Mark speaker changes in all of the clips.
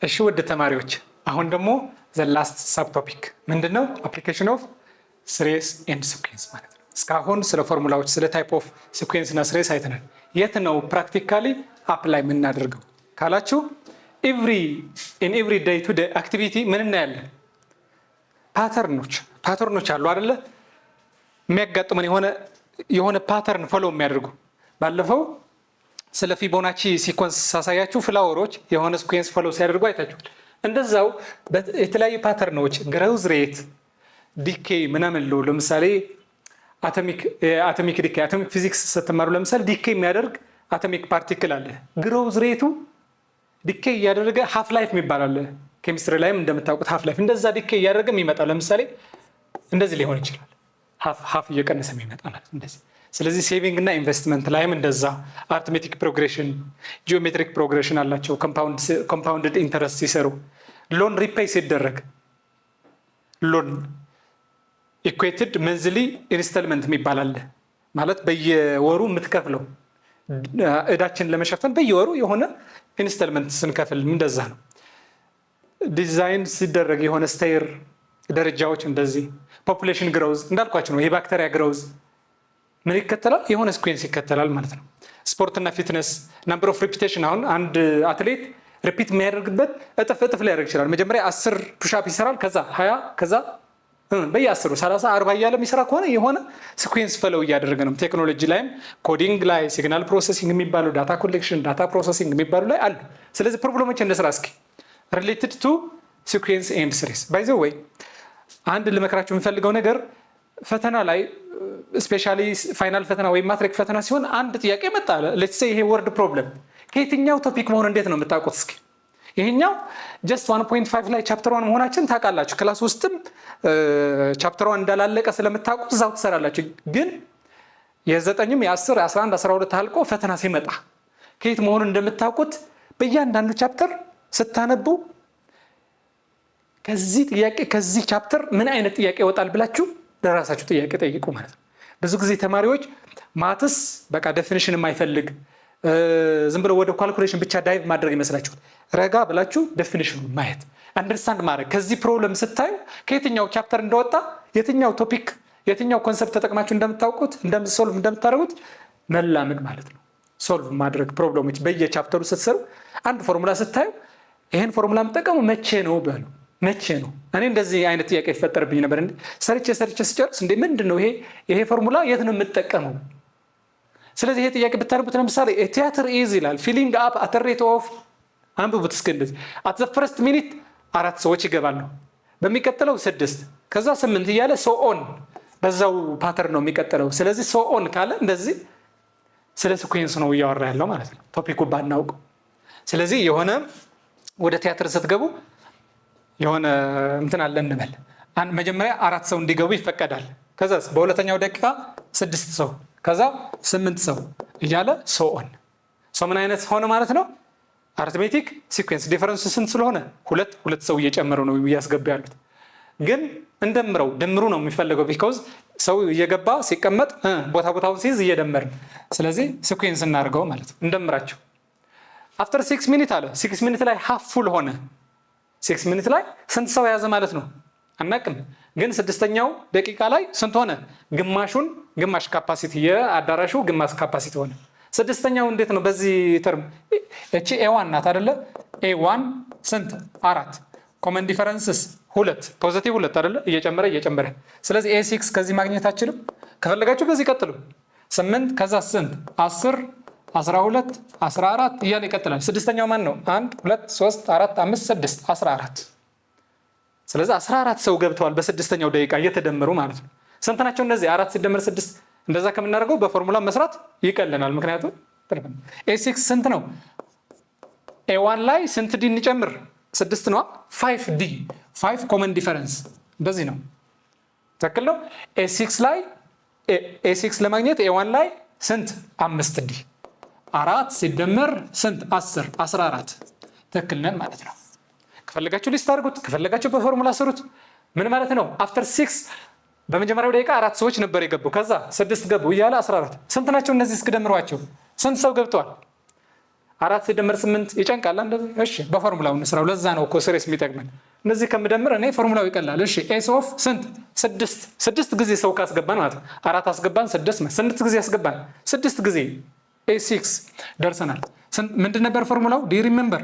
Speaker 1: እሺ ወደ ተማሪዎች አሁን ደግሞ the last subtopic ምንድነው application of series and sequence ማለት ነው። እስካሁን ስለ ፎርሙላዎች ስለ type of sequence እና series አይተናል። የት ነው practically apply የምናደርገው ካላችሁ in every day to day activity ምን እናያለን? ፓተርኖች አሉ አይደለ? የሚያጋጥመን የሆነ ፓተርን ፎሎ የሚያደርጉ ባለፈው ስለ ፊቦናቺ ሲኮንስ ሳሳያችሁ ፍላወሮች የሆነ ሲኮንስ ፎሎ ሲያደርጉ አይታችኋል። እንደዛው የተለያዩ ፓተርኖች ግሮዝ ሬት ዲኬይ ምናምን ነው። ለምሳሌ አቶሚክ ዲኬይ አቶሚክ ፊዚክስ ስትማሩ ለምሳሌ ዲኬይ የሚያደርግ አቶሚክ ፓርቲክል አለ። ግሮዝ ሬቱ ዲኬይ እያደረገ ሃፍ ላይፍ የሚባል አለ። ኬሚስትሪ ላይም እንደምታውቁት ሃፍ ላይፍ እንደዛ ዲኬይ እያደረገ የሚመጣ ለምሳሌ እንደዚህ ሊሆን ይችላል። ሃፍ እየቀነሰ የሚመጣ ማለት እንደዚህ። ስለዚህ ሴቪንግ እና ኢንቨስትመንት ላይም እንደዛ አርትሜቲክ ፕሮግሬሽን ጂኦሜትሪክ ፕሮግሬሽን አላቸው። ኮምፓውንድድ ኢንተረስት ሲሰሩ ሎን ሪፔይ ሲደረግ ሎን ኢኩዌትድ መንዝሊ ኢንስታልመንት የሚባል አለ። ማለት በየወሩ የምትከፍለው እዳችን ለመሸፈን በየወሩ የሆነ ኢንስታልመንት ስንከፍል እንደዛ ነው። ዲዛይን ሲደረግ የሆነ ስቴር ደረጃዎች እንደዚህ። ፖፑሌሽን ግሮዝ እንዳልኳችሁ ነው። የባክቴሪያ ግሮዝ ምን ይከተላል? የሆነ ሲኩዌንስ ይከተላል ማለት ነው። ስፖርትና ፊትነስ ናምበር ኦፍ ሪፒቴሽን አሁን አንድ አትሌት ሪፒት የሚያደርግበት እጥፍ ሊያደርግ ይችላል። መጀመሪያ 10 ፑሻፕ ይሰራል፣ ከዛ 20 ከዛ በየ10 30 40 እያለ የሚሰራ ከሆነ የሆነ ሲኩዌንስ ፈለው እያደረገ ነው። ቴክኖሎጂ ላይም ኮዲንግ ላይ ሲግናል ፕሮሰሲንግ የሚባሉ ዳታ ኮሌክሽን ዳታ ፕሮሰሲንግ የሚባሉ ላይ አሉ። ስለዚህ ፕሮብሌሞች እንስራ እስኪ ሪሌትድ ቱ ሲኩዌንስ ኤንድ ሲሪስ። ባይ ዘ ዌይ አንድ ልመክራችሁ የምፈልገው ነገር ፈተና ላይ ስፔሻሊ ፋይናል ፈተና ወይም ማትሪክ ፈተና ሲሆን አንድ ጥያቄ መጣ። ሌትስ ሴይ ይሄ ወርድ ፕሮብለም ከየትኛው ቶፒክ መሆን እንዴት ነው የምታውቁት? እስኪ ይሄኛው ጀስት 1.5 ላይ ቻፕተር 1 መሆናችን ታውቃላችሁ። ክላስ ውስጥም ቻፕተር 1 እንዳላለቀ ስለምታውቁት እዛው ትሰራላችሁ። ግን የ9ም የ10 የ11 12 አልቆ ፈተና ሲመጣ ከየት መሆን እንደምታውቁት በእያንዳንዱ ቻፕተር ስታነቡ ከዚህ ቻፕተር ምን አይነት ጥያቄ ይወጣል ብላችሁ ለራሳችሁ ጥያቄ ጠይቁ ማለት ነው። ብዙ ጊዜ ተማሪዎች ማትስ በቃ ዴፊኒሽን የማይፈልግ ዝም ብሎ ወደ ካልኩሌሽን ብቻ ዳይቭ ማድረግ ይመስላችኋል። ረጋ ብላችሁ ዴፊኒሽኑ ማየት አንደርስታንድ ማድረግ ከዚህ ፕሮብለም ስታዩ ከየትኛው ቻፕተር እንደወጣ የትኛው ቶፒክ የትኛው ኮንሰፕት ተጠቅማችሁ እንደምታውቁት እንደምትሶልቭ እንደምታደርጉት መላመድ ማለት ነው። ሶልቭ ማድረግ ፕሮብለሞች በየቻፕተሩ ስትሰሩ አንድ ፎርሙላ ስታዩ ይሄን ፎርሙላ የምጠቀሙ መቼ ነው በሉ። መቼ ነው? እኔ እንደዚህ አይነት ጥያቄ ይፈጠርብኝ ነበር። ሰርቼ ስጨርስ እንዴ ምንድነው ይሄ ፎርሙላ የት ነው የምጠቀመው? ስለዚህ ይሄ ጥያቄ ብታነቡት ለምሳሌ ቲያትር ኢዝ ይላል ፊሊንግ አፕ አት ሬት ኦፍ አንብቡት እስኪ እንደዚህ አት ዘ ፈርስት ሚኒት 4 ሰዎች ይገባሉ፣ በሚቀጥለው 6 ከዛ 8 እያለ ሶ ኦን በዛው ፓተርን ነው የሚቀጥለው። ስለዚህ ሶ ኦን ካለ እንደዚህ ስለ ሲኩዌንስ ነው እያወራ ያለው ማለት ነው፣ ቶፒኩ ባናውቀው። ስለዚህ የሆነ ወደ ቲያትር ስትገቡ የሆነ እንትን አለ እንበል መጀመሪያ 4 ሰው እንዲገቡ ይፈቀዳል። ከዛ በሁለተኛው ደቂቃ 6 ሰው ከዛ 8 ሰው እያለ ሶ ኦን ምን አይነት ሆነ ማለት ነው? አርትሜቲክ ሲኩዌንስ ዲፈረንስ ስንት ስለሆነ ሁለት ሰው እየጨመሩ ነው እያስገቡ ያሉት። ግን እንደምረው ድምሩ ነው የሚፈልገው ቢኮዝ ሰው እየገባ ሲቀመጥ ቦታውን ሲይዝ እየደመርን ስለዚህ ሲኩዌንስ እናድርገው ማለት ነው። እንደምራቸው አፍተር 6 ሚኒት አለ 6 ሚኒት ላይ ሃፍ ፉል ሆነ 6 ሚኒት ላይ ስንት ሰው ያዘ ማለት ነው አናቅም። ግን 6ኛው ደቂቃ ላይ ስንት ሆነ? ግማሽ ካፓሲቲ የአዳራሹ ግማሽ ካፓሲቲ ሆነ። 6ኛው እንዴት ነው በዚህ ተርም? እቺ ኤ1 ናት አይደለ? ኤ1 ስንት 4 ኮመን ዲፈረንስስ 2 ፖዚቲቭ 2 አይደለ? እየጨመረ ስለዚህ ኤ6 ከዚህ ማግኘት አችልም። ከፈለጋችሁ በዚህ ቀጥሉ 8 ከዛ ስንት 10 12 14 እያለ ይቀጥላል። 6ኛው ማን ነው? 1 2 3 4 5 6 14 ስለዚህ 14 ሰው ገብተዋል በ6ኛው ደቂቃ እየተደመሩ ማለት ነው። ስንት ናቸው እነዚህ? 4 ሲደመር 6 እንደዛ ከምናደርገው በፎርሙላ መስራት ይቀለናል። ምክንያቱም ኤ6 ስንት ነው? ኤ1 ላይ ስንት ዲ እንጨምር? 6 ነው። 5 ዲ 5 ኮመን ዲፈረንስ እንደዚህ ነው። ትክክል ነው። ኤ6 ላይ ኤ6 ለማግኘት ኤ1 ላይ ስንት 5 ዲ 4 ሲደመር ስንት 10 14 ትክክል ነን ማለት ነው። ከፈለጋችሁ ሊስት አድርጉት፣ ከፈለጋችሁ በፎርሙላ ስሩት። ምን ማለት ነው? አፍተር 6 በመጀመሪያው ደቂቃ 4 ሰዎች ነበር የገቡ፣ ከዛ 6 ገቡ እያለ 14 ስንት ናቸው እነዚህ? እስከደምሯቸው ስንት ሰው ገብተዋል? 4 ሲደመር 8 ይጨንቃል እንደዚህ። እሺ በፎርሙላው እንስራው። ለዛ ነው እኮ ስሬስ የሚጠቅመን። እነዚህ ከምደምር እኔ ፎርሙላው ይቀላል። እሺ ኤስ ኦፍ ስንት 6 ጊዜ ሰው ካስገባን ማለት ነው። 4 አስገባን 6 ጊዜ አስገባን 6 ጊዜ A6 ደርሰናል። ምንድን ነበር ፎርሙላው? ዲ ሪሜምበር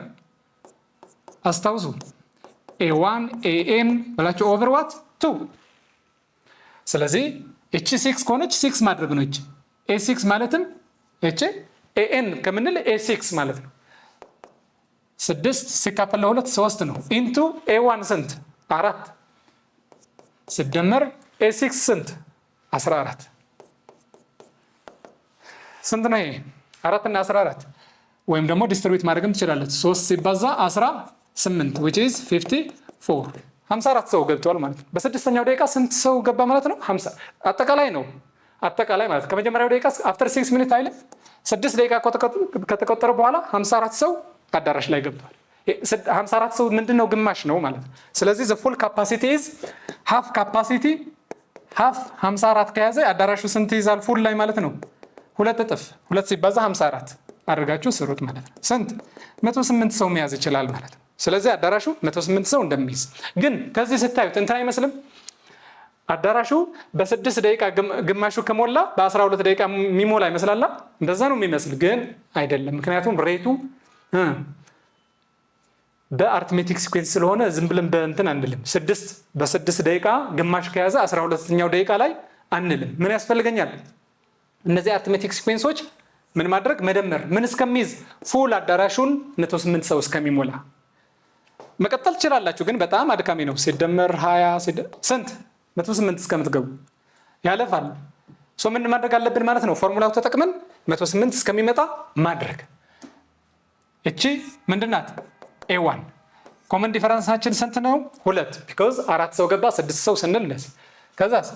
Speaker 1: አስታውሱ። A1 AN ብላችሁ ኦቨር ዋት 2። ስለዚህ እቺ 6 ከሆነች 6 ማድረግ ነው። እቺ A6 ማለትም እቺ AN ከምንል A6 ማለት ነው። 6 ሲካፈል ለ2 3 ነው። ኢንቱ A1 ስንት 4 ሲደመር A6 ስንት 14 ስንት ነው? ይሄ 4 እና 14 ወይም ደግሞ ዲስትሪቢዩት ማድረግም ትችላለች። 3 ሲባዛ 18 which is 54 54 ሰው ገብቷል ማለት ነው። በስድስተኛው ደቂቃ ስንት ሰው ገባ ማለት ነው? 50 አጠቃላይ ነው። አጠቃላይ ማለት ከመጀመሪያው ደቂቃ after 6 minutes አይደል? 6 ደቂቃ ከተቆጠረ በኋላ 54 ሰው አዳራሽ ላይ ገብቷል። 54 ሰው ምንድነው? ግማሽ ነው ማለት ነው። ስለዚህ the full capacity is half capacity half 54 ከያዘ አዳራሹ ስንት ይዛል ፉል ላይ ማለት ነው? 2 እጥፍ 2 ሲባዛ 54 አድርጋችሁ ስሩት ማለት ነው። ስንት 108 ሰው መያዝ ይችላል ማለት ነው። ስለዚህ አዳራሹ 108 ሰው እንደሚይዝ ግን ከዚህ ስታዩት እንትን አይመስልም? አዳራሹ በ6 ደቂቃ ግማሹ ከሞላ በ12 ደቂቃ የሚሞላ ይመስላል። እንደዛ ነው የሚመስል ግን አይደለም። ምክንያቱም ሬቱ በአርትሜቲክ ሲኩዌንስ ስለሆነ ዝም ብለን በእንትን አንልም። በ6 ደቂቃ ግማሽ ከያዘ 12ኛው ደቂቃ ላይ አንልም። ምን ያስፈልገኛል? እነዚህ አርትሜቲክ ሲኩዌንሶች ምን ማድረግ? መደመር። ምን እስከሚይዝ? ፉል አዳራሹን 108 ሰው እስከሚሞላ መቀጠል ትችላላችሁ። ግን በጣም አድካሚ ነው። ሲደመር 20 ስንት 108 እስከምትገቡ ያለፋል። ምን ማድረግ አለብን ማለት ነው? ፎርሙላው ተጠቅመን 108 እስከሚመጣ ማድረግ። እቺ ምንድናት? A1 ኮመን ዲፈረንሳችን ስንት ነው? 2 because 4 ሰው ገባ 6 ሰው ስንል ነስ። ከዛስ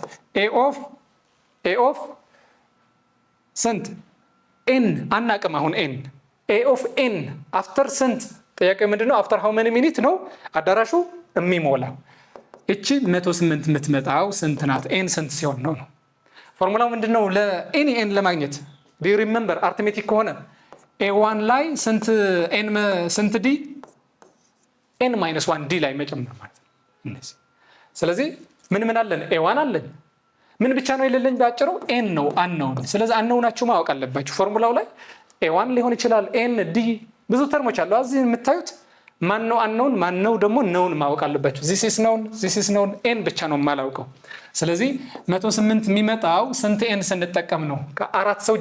Speaker 1: A of ስንት n አናቅም። አሁን n A of n after ስንት? ጥያቄው ምንድነው? after how many minutes ነው አዳራሹ የሚሞላው? እቺ 108 የምትመጣው ስንት ናት? n ስንት ሲሆን ነው? ፎርሙላው ምንድነው? ለኤኒ n ለማግኘት do you remember arithmetic ከሆነ A1 ላይ ስንት n ስንት d n - 1 d ላይ መጨመር ማለት ነው። ስለዚህ ምን አለን? A1 አለን። ምን ብቻ ነው የሌለኝ? ባጭሩ n ነው unknown። ስለዚህ unknownናችሁ ማወቅ አለባችሁ። ፎርሙላው ላይ A1 ሊሆን ይችላል n d ብዙ ተርሞች አሉ። እዚህ የምታዩት ማን ነው unknown ማን ነው ደግሞ known ማወቅ አለባችሁ። this is known n ብቻ ነው የማላውቀው። ስለዚህ 108 የሚመጣው ስንት n ስንጠቀም ነው? ከ4 ሰው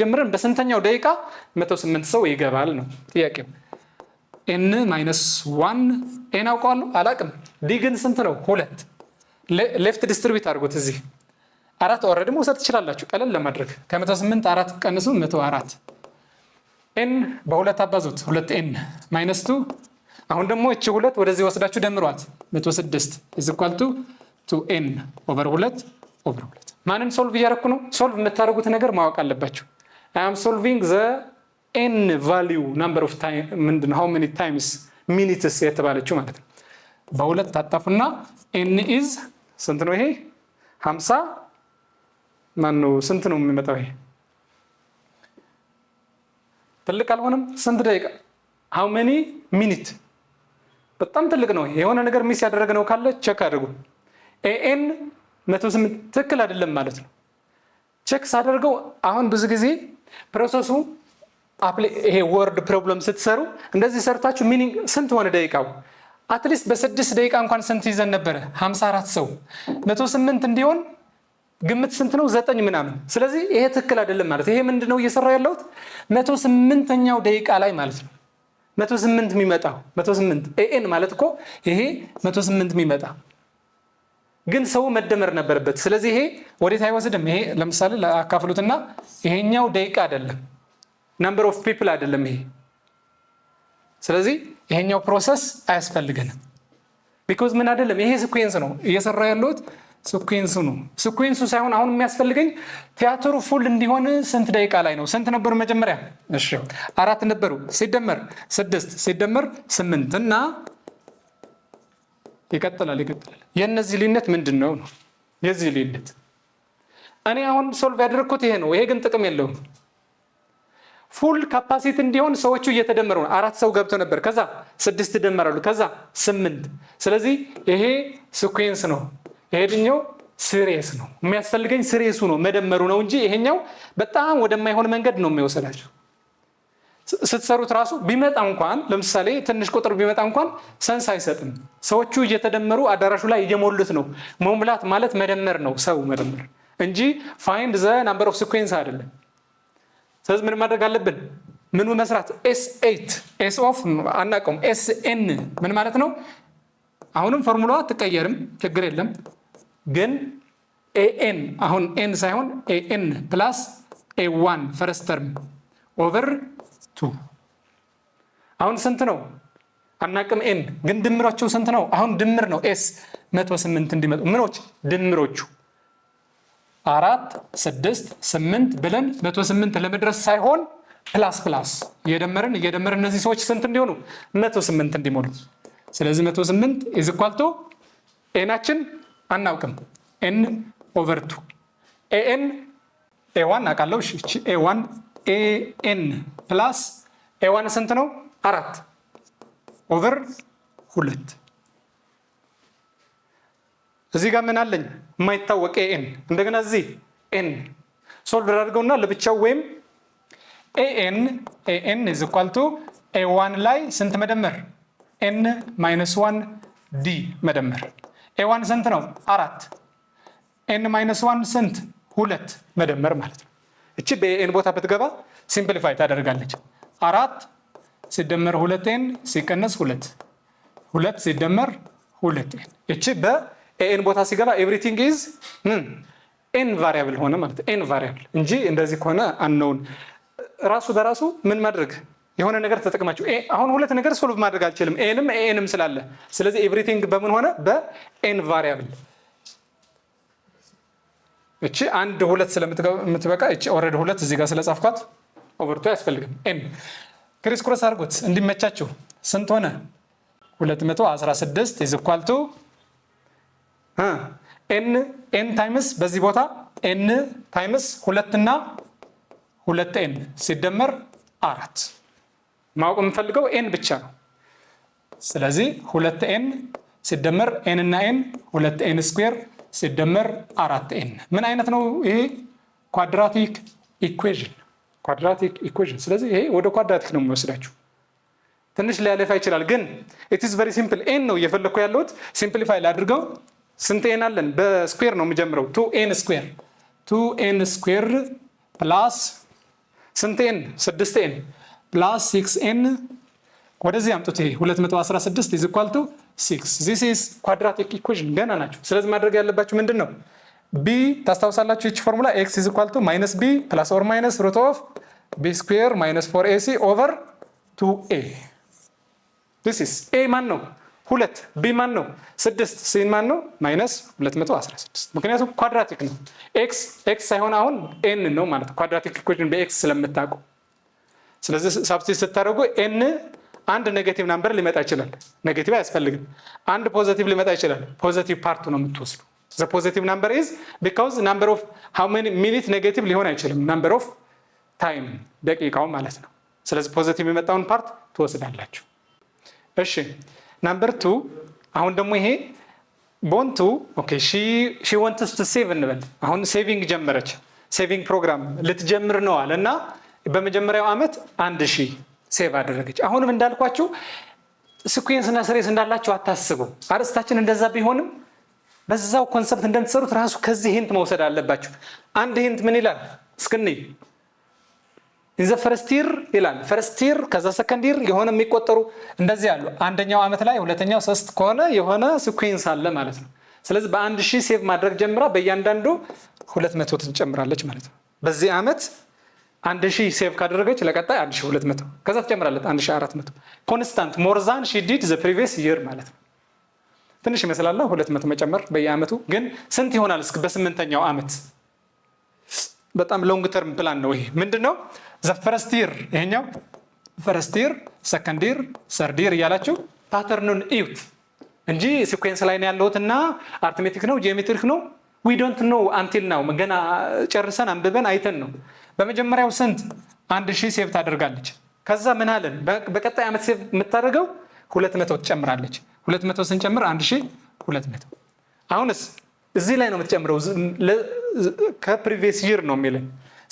Speaker 1: ጀምረን በስንተኛው ደቂቃ 108 ሰው ይገባል ነው ጥያቄው። n - 1 n አውቀዋለሁ አላቅም። d ግን ስንት ነው? 2 ሌፍት ዲስትሪቢዩት አድርጉት። እዚህ 4 ኦልሬዲ መውሰድ ትችላላችሁ ቀለል ለማድረግ። ከ108 4 ቀንሱ 104 n በ2 አባዙት 2n - 2 አሁን ደግሞ እቺ 2 ወደዚህ ወስዳችሁ ደምሯት 106 2n ኦቨር 2 ማንን ሶልቭ እያደረኩ ነው? ሶልቭ የምታደርጉት ነገር ማወቅ አለባችሁ። I am solving the n value number of time ምንድን how many times minutes የተባለችው ማለት ነው። በሁለት ታጣፉና n is ስንት ነው? ይሄ 50 ማነው? ስንት ነው የሚመጣው? ይሄ ትልቅ አልሆነም? ስንት ደቂቃ? how many minute? በጣም ትልቅ ነው። የሆነ ነገር ሚስ ያደረግነው ካለ ቼክ አድርጉ። an 108 ትክክል አይደለም ማለት ነው። ቼክ ሳደርገው አሁን ብዙ ጊዜ ፕሮሰሱ ይሄ ወርድ ፕሮብለም ስትሰሩ እንደዚህ ሰርታችሁ ሚኒንግ ስንት ሆነ ደቂቃው? አትሊስት በ6 ደቂቃ እንኳን ስንት ይዘን ነበረ? 54 ሰው 108 እንዲሆን ግምት ስንት ነው? 9 ምናምን። ስለዚህ ይሄ ትክክል አይደለም ማለት። ይሄ ምንድነው እየሰራው ያለሁት? 108ኛው ደቂቃ ላይ ማለት ነው። 108 የሚመጣው 108 an ማለት እኮ ይሄ 108 የሚመጣ ግን ሰው መደመር ነበረበት። ስለዚህ ይሄ ወዴት አይወስድም። ይሄ ለምሳሌ ለአካፍሉትና ይሄኛው ደቂቃ አይደለም፣ number of people አይደለም ይሄ። ስለዚህ ይሄኛው ፕሮሰስ አያስፈልገንም። because ምን አይደለም ይሄ ሲኩዌንስ ነው እየሰራ ያለሁት ሲኩዌንሱ ነው። ሲኩዌንሱ ሳይሆን አሁን የሚያስፈልገኝ ቲያትሩ ፉል እንዲሆን ስንት ደቂቃ ላይ ነው? ስንት ነበሩ መጀመሪያ? እሺ 4 ነበሩ ሲደመር 6 ሲደመር 8 እና ይቀጥላል። የነዚህ ልዩነት ምንድነው ነው? የዚህ ልዩነት እኔ አሁን ሶልቭ ያደረኩት ይሄ ነው። ይሄ ግን ጥቅም የለውም። ፉል ካፓሲቲ እንዲሆን ሰዎቹ እየተደመሩ ነው። 4 ሰው ገብቶ ነበር። ከዛ 6 ይደመራሉ። ከዛ 8። ስለዚህ ይሄ ሲኩዌንስ ነው። ይሄኛው ሲሪየስ ነው። የሚያስፈልገኝ ሲሪየሱ ነው መደመሩ ነው እንጂ ይሄኛው በጣም ወደማይሆን መንገድ ነው የሚወሰዳቸው። ስትሰሩት ራሱ ቢመጣ እንኳን ለምሳሌ ትንሽ ቁጥር ቢመጣ እንኳን ሰንስ አይሰጥም። ሰዎቹ እየተደመሩ አዳራሹ ላይ እየሞሉት ነው። መሙላት ማለት መደመር ነው፣ ሰው መደመር እንጂ ፋይንድ ዘ ናምበር ኦፍ ሲኩዌንስ አይደለም። ስለዚህ ምን ማድረግ አለብን? ምኑ መስራት? S8 S ኦፍ አናውቀውም። SN ምን ማለት ነው? አሁንም ፎርሙላዋ አትቀየርም፣ ችግር የለም። ግን AN አሁን N ሳይሆን AN ፕላስ A1 ፈርስት ተርም ኦቨር 2 አሁን ስንት ነው? አናውቅም። N ግን ድምራቸው ስንት ነው? አሁን ድምር ነው። S 108 እንዲመጡ ምኖች ድምሮቹ 4 6 8 ብለን 108 ለመድረስ ሳይሆን ፕላስ ፕላስ እየደመርን እነዚህ ሰዎች ስንት እንዲሆኑ 108 እንዲሞሉ። ስለዚህ 108 is equal to ኤናችን አናውቅም n over 2 an a1 አቃለው። እሺ a1 an plus a1 ስንት ነው? 4 over 2 እዚህ ጋር ምን አለኝ? የማይታወቅ an እንደገና እዚህ n ሶልቭ አድርገውና ለብቻው ወይም an is equal to a1 ላይ ስንት መደመር? n minus 1 d መደመር። a1 ስንት ነው? 4 n minus 1 ስንት? 2 መደመር ማለት ነው። እቺ በn ቦታ ብትገባ ሲምፕሊፋይ ታደርጋለች። 4 ሲደመር 2n ሲቀነስ 2 ሲደመር 2n። እቺ በn ቦታ ሲገባ ኤቭሪቲንግ ኢዝ n ቫሪያብል ሆነ ማለት n ቫሪያብል እንጂ እንደዚህ ከሆነ አንነውን ራሱ በራሱ ምን ማድረግ የሆነ ነገር ተጠቅማችሁ አሁን ሁለት ነገር ሶልቭ ማድረግ አልችልም ኤንም ኤንም ስላለ። ስለዚህ ኤቭሪቲንግ በምን ሆነ? በn ቫሪያብል። እቺ 1 2 ስለምትበቃ እቺ ኦሬዲ 2 እዚህ ጋር ስለጻፍኳት ኦቨር 2 አያስፈልግም። n ክሪስ ክሮስ አድርጉት እንዲመቻችሁ። ስንት ሆነ? 216 is equal to n ታይምስ በዚህ ቦታ n ታይምስ 2 እና 2n ሲደመር 4 ማወቅ የምፈልገው n ብቻ ነው። ስለዚህ 2n ሲደመር n እና n 2n ስኩዌር ሲደመር 4n ምን አይነት ነው ይሄ? ኳድራቲክ ኢኩዌሽን። ስለዚህ ይሄ ወደ ኳድራቲክ ነው የሚወስዳችሁ። ትንሽ ሊያለፋ ይችላል ግን it is very simple። n ነው እየፈለኩ ያለሁት። ሲምፕሊፋይ ላድርገው። ስንት n አለን? በስኩዌር ነው የሚጀምረው። 2n ስኩዌር ፕላስ ስንት n? 6n ፕላስ 6n ወደዚህ አምጡት። ይሄ 216 is equal to 6። this is quadratic equation ገና ናቸው። ስለዚህ ማድረግ ያለባችሁ ምንድን ነው? b ታስታውሳላችሁ። እቺ ፎርሙላ x is equal to minus b plus or minus root of b square minus 4ac over 2a። this is a ማን ነው? 2 b ማን ነው? 6 c ማን ነው? ማይነስ 216 ምክንያቱም ኳድራቲክ ነው። x ሳይሆን አሁን n ነው ማለት ኳድራቲክ ኢኩዌሽን በx ስለምታውቁ። ስለዚህ ሳብስቲት ስታደርጉ n አንድ ኔጌቲቭ ናምበር ሊመጣ ይችላል። ኔጌቲቭ አያስፈልግም። አንድ ፖዚቲቭ ሊመጣ ይችላል። ፖዚቲቭ ፓርቱ ነው የምትወስዱ። the positive number is because number of how many minutes ኔጌቲቭ ሊሆን አይችልም። number of time ደቂቃው ማለት ነው። ስለዚህ ፖዚቲቭ የመጣውን ፓርት ትወስዳላችሁ። እሺ ናምበር 2 አሁን ደግሞ ይሄ ቦንቱ ኦኬ ሺ ዋንትስ ቱ ሴቭ እንበል። አሁን ሴቪንግ ጀመረች። ሴቪንግ ፕሮግራም ልትጀምር ነው አለና በመጀመሪያው አመት 1000 ሴቭ አደረገች። አሁንም እንዳልኳችሁ ሲኩዌንስ እና ሲሪየስ እንዳላችሁ አታስቡ። አርስታችን እንደዛ ቢሆንም በዛው ኮንሰፕት እንደምትሰሩት ራሱ ከዚህ ሂንት መውሰድ አለባችሁ። አንድ ሂንት ምን ይላል እስክንይ ኢን ዘ ፈርስት ይር ይላል። ፈርስት ይር ከዛ ሰከንድ ይር የሆነ የሚቆጠሩ እንደዚህ አሉ። አንደኛው አመት ላይ ሁለተኛው ሶስት ከሆነ የሆነ ሲኩዌንስ አለ ማለት ነው። ስለዚህ በ1000 ሴቭ ማድረግ ጀምራ በእያንዳንዱ 200 ትጨምራለች ማለት ነው። በዚህ አመት 1000 ሴቭ ካደረገች ለቀጣይ 1200 ከዛ ትጨምራለች 1400 ኮንስታንት ሞር ዛን ሺ ዲድ ዘ ፕሪቪየስ ይር ማለት ነው። ትንሽ ይመስላል 200 መጨመር በየአመቱ ግን ስንት ይሆናል እስከ በ8ኛው አመት? በጣም ሎንግ ተርም ፕላን ነው ይሄ። ምንድነው ዘ ፈርስት ይር ይሄኛው ፈርስት ይር ሰከንድ ይር ሰርድ ይር እያላችሁ ፓተርኑን እዩት እንጂ ሲኩዌንስ ላይ ነው ያለውትና አርትሜቲክ ነው ጂኦሜትሪክ ነው we don't know until now ገና ጨርሰን አንብበን አይተን ነው። በመጀመሪያው ስንት 1000 ሴቭ ታደርጋለች። ከዛ ምን አለን? በቀጣይ ዓመት ሴቭ የምታደርገው 200 ትጨምራለች። 200 ስንጨምር 1200። አሁንስ እዚህ ላይ ነው የምትጨምረው፣ ከፕሪቪየስ ይር ነው የሚለን።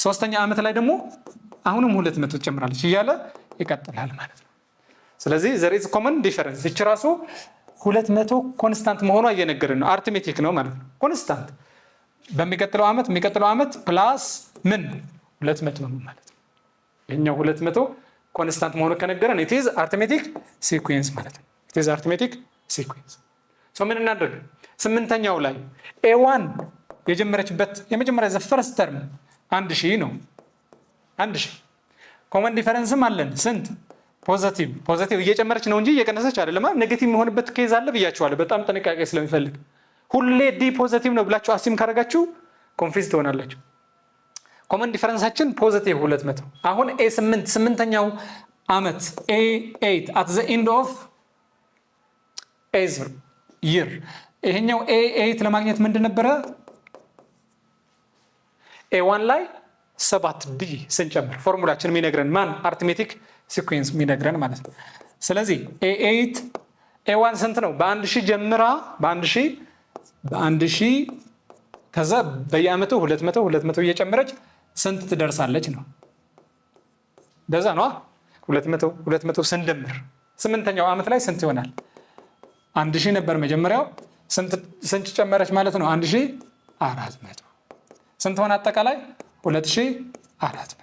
Speaker 1: ሶስተኛ ዓመት ላይ ደግሞ አሁንም 200 ትጨምራለች እያለ ይቀጥላል ማለት ነው። ስለዚህ there is common difference። እቺ ራሱ 200 ኮንስታንት መሆኗ እየነገርን ነው። አርትሜቲክ ነው ማለት ነው። ኮንስታንት በሚቀጥለው ዓመት ፕላስ ምን 200 ነው ማለት ነው። ይሄኛው 200 ኮንስታንት መሆኑ ከነገረን it is arithmetic sequence ማለት ነው። it is arithmetic sequence። ምን እናደርግ? ስምንተኛው ላይ a1 የጀመረችበት የመጀመሪያ ዘ ፈርስት ተርም 1000 ነው። 1000 ኮመን ዲፈረንስም አለን። ስንት? ፖዚቲቭ እየጨመረች ነው እንጂ እየቀነሰች አይደለም። ኔጌቲቭ የሚሆንበት ኬዝ አለ ብያችኋለሁ። በጣም ጥንቃቄ ስለሚፈልግ ሁሌ ዲ ፖዚቲቭ ነው ብላችሁ አሲም ካደረጋችሁ ኮንፊውዝ ትሆናላችሁ። ኮመን ዲፈረንሳችን ፖዚቲቭ 200። አሁን a8 ስምንተኛው ዓመት a8 at the end of year ይሄኛው a8 ለማግኘት ምንድን ነበረ? a1 ላይ 7d ስንጨምር ፎርሙላችን የሚነግረን ማን? አርትሜቲክ ሲኩዌንስ የሚነግረን ማለት ነው። ስለዚህ a8 a1 ስንት ነው? በ1000 ጀምራ በ1000 ከዛ በየዓመቱ 200 እየጨመረች ስንት ትደርሳለች ነው? እንደዛ ነው። 200 ስንደምር ስምንተኛው ዓመት ላይ ስንት ይሆናል? 1000 ነበር መጀመሪያው። ስንት ጨመረች ማለት ነው? 1400። ስንት ሆነ አጠቃላይ? 2400።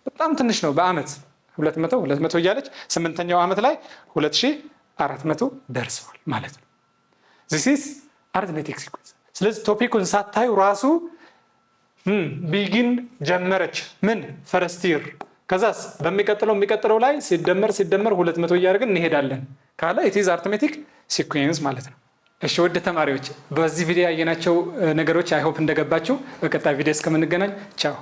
Speaker 1: በጣም ትንሽ ነው። በዓመት 200 እያለች ስምንተኛው ዓመት ላይ 2400 ደርሰዋል ማለት ነው። this is arithmetic sequence። ስለዚህ ቶፒኩን ሳታዩ ራሱ ቢጊን ጀመረች ምን ፈርስት ይር፣ ከዛስ በሚቀጥለው ላይ ሲደመር 200 እያደረግን እንሄዳለን ካለ it is arithmetic sequence ማለት ነው። እሺ ውድ ተማሪዎች በዚህ ቪዲዮ ያየናቸው ነገሮች አይ ሆፕ እንደገባችሁ። በቀጣይ ቪዲዮ እስከምንገናኝ ቻው።